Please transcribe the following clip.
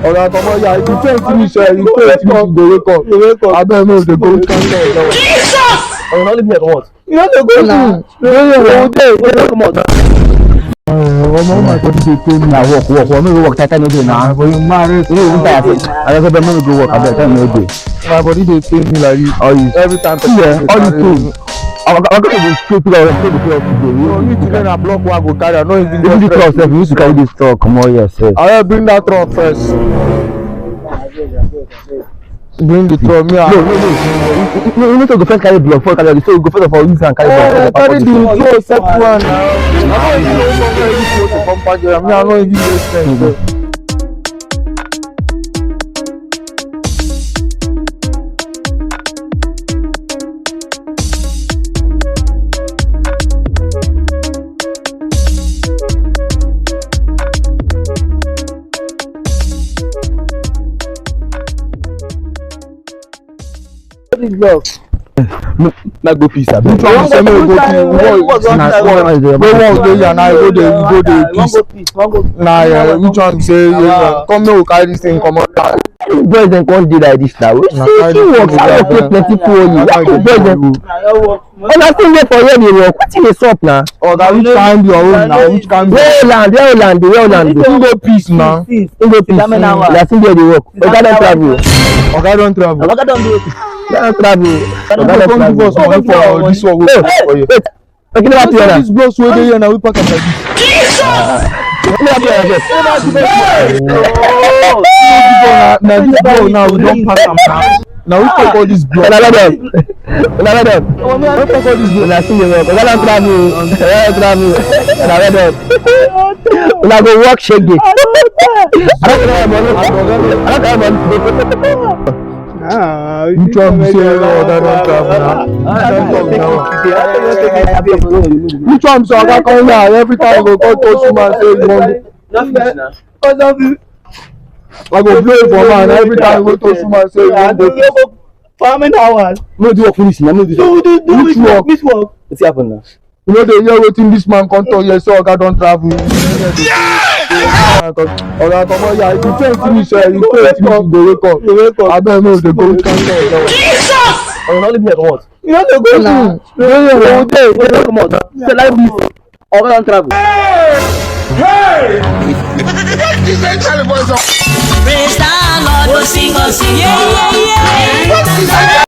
ọ̀rọ̀ àtọmọ ya ibi tí èyí finish ẹ̀ ibi tí èyí finish go wake up abeg no dey go cancel ẹ̀ lọ́wọ́. ọ̀rọ̀ náà lè bí ẹ̀ comot. you no dey go na lórí ọ̀rọ̀ dey comot. ọmọ ọmọ àti ọdún dey pay me. na work no go work time no dey na. but you marry you no even tire first abeg abeg no go work abeg time no dey. my body dey pain me like this. every time all you pain. I'm going to go straight to the today. You need to learn a block one go carry. No even the truck sef. You need to carry this truck. Come on, yes, sir. I will bring that truck first. Bring the truck. Me. No. You need to go first carry block. First carry. So you go first of all use and carry block. Carry the truck set one now. I don't even know where this road to come back here. Me, I don't even make sense. Na go peace abi. Which one say me go peace? Go dey and I go dey peace. Na which one say come make we carry this thing comot. Boys dem come dey like this now. See work I go pay plenty for you. Boys dem. Una still dey for here dey work. Wetin dey sup na? Oga which kind be your own na? Which kind be? Where land dey? Go peace na. Go peace. Na still dey work. Oga don travel. Oga don travel. Oga don do it. Don't travel. Don't give us money for this one. Wait. Okay, never play this blows wey dey here na we pack am like this. Never play again. Na this blow now we don pack am now. Now we pack all this blow. Let them. We pack all this blow. Na still dey work. Oga don travel. Let them. Una go work shake it. I don't know. Which one be say Oga don travel na? Which one be say Oga come here every time go come touch you man say you wan go? I go blow you for man every time go touch you man say you wan go. For how many hours? No do work finish na. No do Which work? Wetin happen now? You no dey hear wetin dis man come talk here say Oga don travel. ọ̀rọ̀ àtọmọ ya ibi tí èyí finish ẹ̀ ibi tí èyí finish go wake up abeg no dey go cancel ẹ̀ lọ́wọ́. ọ̀rọ̀ náà lè bí ẹ̀ comot. You no dey go na. lórí ọ̀rọ̀ dey comot. Say like this. Oga don travel. Praise the Lord, go sing, yeah.